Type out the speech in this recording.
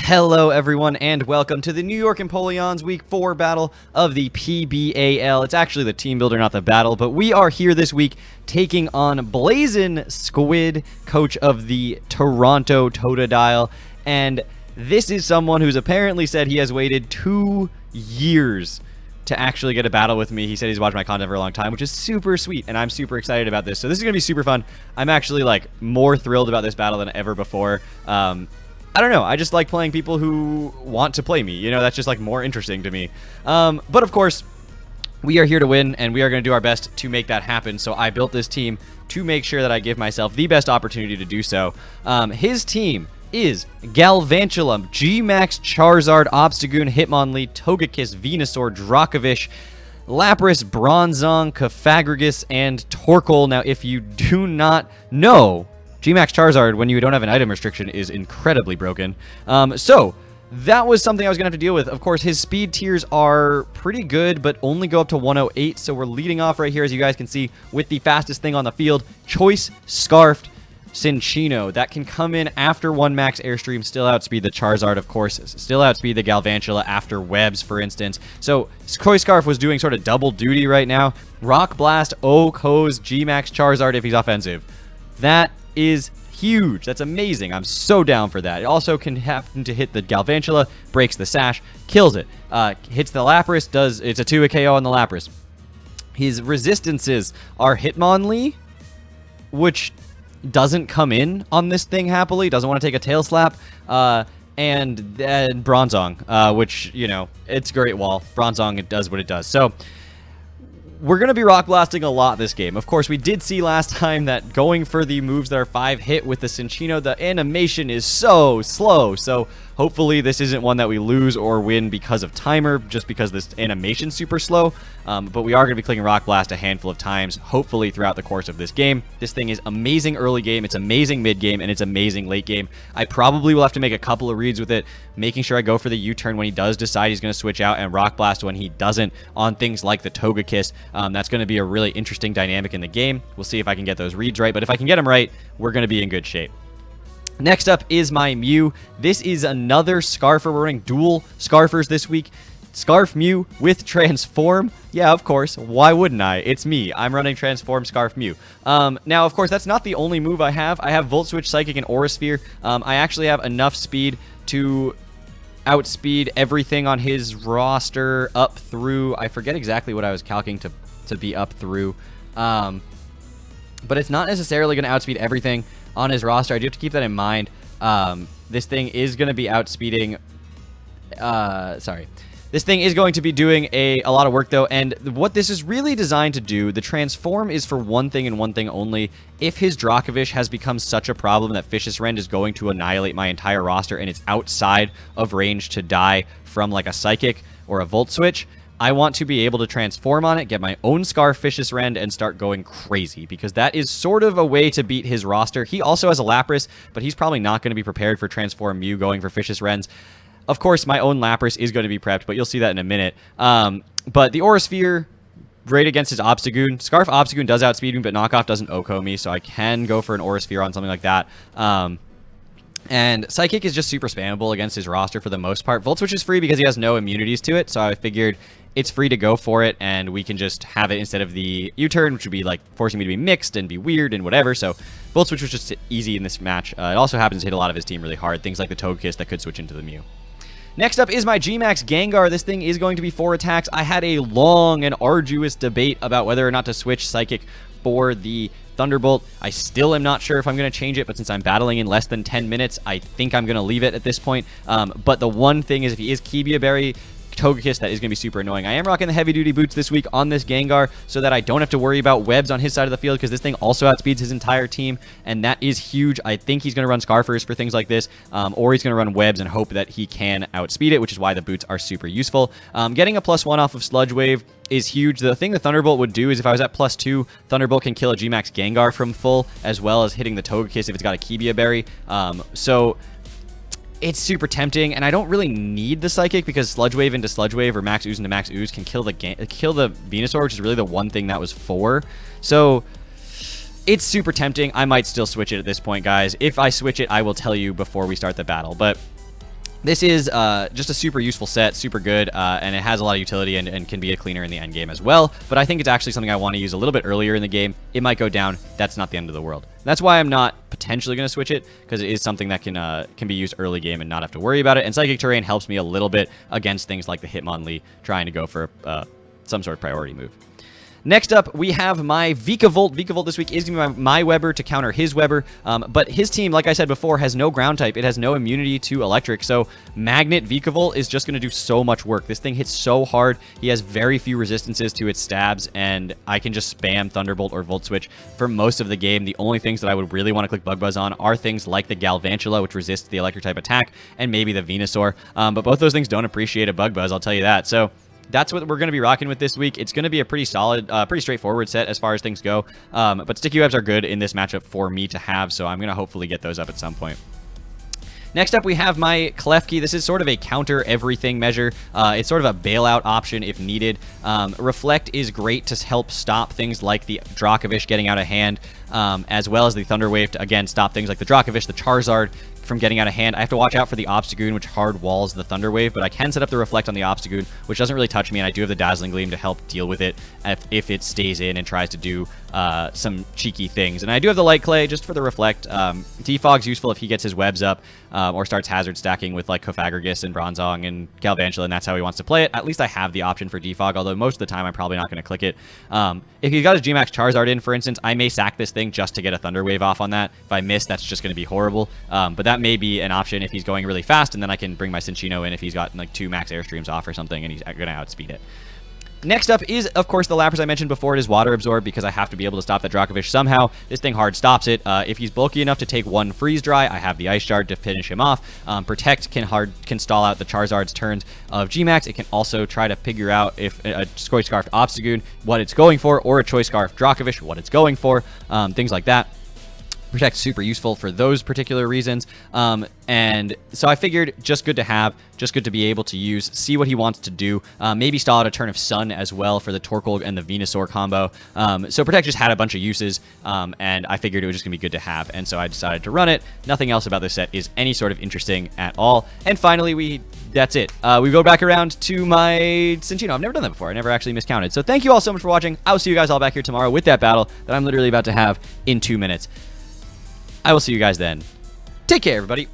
Hello everyone and welcome to the New York Empoleon's Week 4 battle of the PBAL. It's actually the Teambuilder, not the battle, but we are here this week taking on Blazin' Squid, coach of the Toronto Totodile, and this is someone who's apparently said he has waited 2 years to actually get a battle with me. He said he's watched my content for a long time, which is super sweet, and I'm super excited about this. So this is going to be super fun. I'm actually more thrilled about this battle than ever before. I don't know, I just like playing people who want to play me. You know, that's just more interesting to me. But of course, we are here to win, and we are going to do our best to make that happen. So I built this team to make sure that I give myself the best opportunity to do so. His team is Galvantula, G-Max, Charizard, Obstagoon, Hitmonlee, Togekiss, Venusaur, Dracovish, Lapras, Bronzong, Cofagrigus, and Torkoal. Now, if you do not know, G-Max Charizard, when you don't have an item restriction, is incredibly broken. So that was something I was going to have to deal with. Of course, his speed tiers are pretty good, but only go up to 108. So we're leading off right here, as you guys can see, with the fastest thing on the field, Choice Scarfed Cinccino. That can come in after 1 max airstream, still outspeed the Charizard, of course, still outspeed the Galvantula after webs, for instance. So Choice Scarf was doing sort of double duty right now. Rock Blast, Hose, G-Max Charizard if he's offensive. That is huge. That's amazing. I'm so down for that. It also can happen to hit the Galvantula, breaks the sash, kills it. Hits the Lapras, it's a 2-hit KO on the Lapras. His resistances are Hitmonlee, which doesn't come in on this thing happily, doesn't want to take a tail slap, and Bronzong, which, you know, it's Great Wall. Bronzong, it does what it does. So we're going to be rock blasting a lot this game. Of course, we did see last time that going for the moves that are 5-hit with the Cinccino, the animation is so slow. So hopefully this isn't one that we lose or win because of timer, just because this animation's super slow. But we are going to be clicking Rock Blast a handful of times, hopefully throughout the course of this game. This thing is amazing early game, it's amazing mid game, and it's amazing late game. I probably will have to make a couple of reads with it, making sure I go for the U-turn when he does decide he's going to switch out, and Rock Blast when he doesn't on things like the Togekiss. That's going to be a really interesting dynamic in the game. We'll see if I can get those reads right, but if I can get them right, we're going to be in good shape. Next up is my Mew. This is another Scarfer. We're running dual Scarfers this week. Scarf Mew with Transform. Yeah, of course. Why wouldn't I? It's me. I'm running Transform Scarf Mew. Now, of course, that's not the only move I have. I have Volt Switch, Psychic, and Aura Sphere. I actually have enough speed to outspeed everything on his roster up through, I forget exactly what I was calculating to be up through. But it's not necessarily going to outspeed everything on his roster. I do have to keep that in mind. This thing is going to be outspeeding... This thing is going to be doing a lot of work, though, and what this is really designed to do, the Transform is for one thing and one thing only. If his Dracovish has become such a problem that Fishious Rend is going to annihilate my entire roster and it's outside of range to die from like a Psychic or a Volt Switch, I want to be able to transform on it, get my own Scarf Fishious Rend, and start going crazy, because that is sort of a way to beat his roster. He also has a Lapras, but he's probably not going to be prepared for Transform Mew going for Fishious Rends. Of course, my own Lapras is going to be prepped, but you'll see that in a minute. But the Aura Sphere, great against his Obstagoon. Scarf Obstagoon does outspeed me, but Knockoff doesn't OHKO me, so I can go for an Aura Sphere on something like that. And Psychic is just super spammable against his roster for the most part. Volt Switch is free because he has no immunities to it, so I figured it's free to go for it, and we can just have it instead of the U-turn, which would be like forcing me to be mixed and be weird and whatever. So Volt Switch was just easy in this match. It also happens to hit a lot of his team really hard, things like the Togekiss that could switch into the Mew. Next up is my G-Max Gengar. This thing is going to be 4 attacks. I had a long and arduous debate about whether or not to switch Psychic for the Thunderbolt. I still am not sure if I'm going to change it, but since I'm battling in less than 10 minutes, I think I'm going to leave it at this point. But the one thing is, if he is Kibia Berry Togekiss, that is going to be super annoying. I am rocking the heavy-duty boots this week on this Gengar so that I don't have to worry about webs on his side of the field, because this thing also outspeeds his entire team, and that is huge. I think he's going to run Scarfers for things like this, or he's going to run webs and hope that he can outspeed it, which is why the boots are super useful. Getting a +1 off of Sludge Wave is huge. The thing the Thunderbolt would do is, if I was at +2, Thunderbolt can kill a G-Max Gengar from full, as well as hitting the Togekiss if it's got a Kibia Berry. So it's super tempting, and I don't really need the Psychic, because Sludge Wave into Sludge Wave or Max Ooze into Max Ooze can kill the Venusaur, which is really the one thing that was for. So it's super tempting. I might still switch it at this point, guys. If I switch it, I will tell you before we start the battle. But This is just a super useful set, super good, and it has a lot of utility and can be a cleaner in the end game as well. But I think it's actually something I want to use a little bit earlier in the game. It might go down. That's not the end of the world. That's why I'm not potentially going to switch it, because it is something that can be used early game and not have to worry about it. And Psychic Terrain helps me a little bit against things like the Hitmonlee trying to go for some sort of priority move. Next up, we have my Vika Volt. Vika Volt this week is going to be my Weber to counter his Weber, but his team, like I said before, has no ground type. It has no immunity to electric, so Magnet Vika Volt is just going to do so much work. This thing hits so hard. He has very few resistances to its stabs, and I can just spam Thunderbolt or Volt Switch for most of the game. The only things that I would really want to click Bug Buzz on are things like the Galvantula, which resists the electric type attack, and maybe the Venusaur, but both those things don't appreciate a Bug Buzz, I'll tell you that. So that's what we're going to be rocking with this week. It's going to be a pretty solid, pretty straightforward set as far as things go. But Sticky Webs are good in this matchup for me to have, so I'm going to hopefully get those up at some point. Next up, we have my Klefki. This is sort of a counter everything measure. It's sort of a bailout option if needed. Reflect is great to help stop things like the Dracovish getting out of hand, as well as the Thunder Wave to, again, stop things like the Dracovish, the Charizard from getting out of hand. I have to watch out for the Obstagoon, which hard walls the Thunder Wave, but I can set up the Reflect on the Obstagoon, which doesn't really touch me, and I do have the Dazzling Gleam to help deal with it if it stays in and tries to do some cheeky things. And I do have the Light Clay just for the Reflect. Defog's useful if he gets his webs up or starts hazard stacking with like Kofagrigus and Bronzong and Galvantula, and that's how he wants to play it. At least I have the option for Defog, although most of the time I'm probably not going to click it. If he's got his Gmax Charizard in, for instance, I may sack this thing just to get a Thunder Wave off on that. If I miss, that's just going to be horrible. But that may be an option if he's going really fast, and then I can bring my Cinccino in if he's got like 2 max Airstreams off or something, and he's going to outspeed it. Next up is, of course, the Lapras I mentioned before. It is Water Absorb because I have to be able to stop that Dracovish somehow. This thing hard stops it. If he's bulky enough to take 1 Freeze Dry, I have the Ice Shard to finish him off. Protect can stall out the Charizard's turns of Gmax. It can also try to figure out if a Choice Scarf Obstagoon, what it's going for, or a Choice Scarf Dracovish, what it's going for, things like that. Protect super useful for those particular reasons, and so I figured just good to have, just good to be able to use, see what he wants to do, maybe stall out a turn of Sun as well for the Torkoal and the Venusaur combo. So Protect just had a bunch of uses, and I figured it was just gonna be good to have, and so I decided to run it. Nothing else about this set is any sort of interesting at all. And finally, that's it. We go back around to my Cinccino. I've never done that before. I never actually miscounted. So thank you all so much for watching. I will see you guys all back here tomorrow with that battle that I'm literally about to have in 2 minutes. I will see you guys then. Take care, everybody.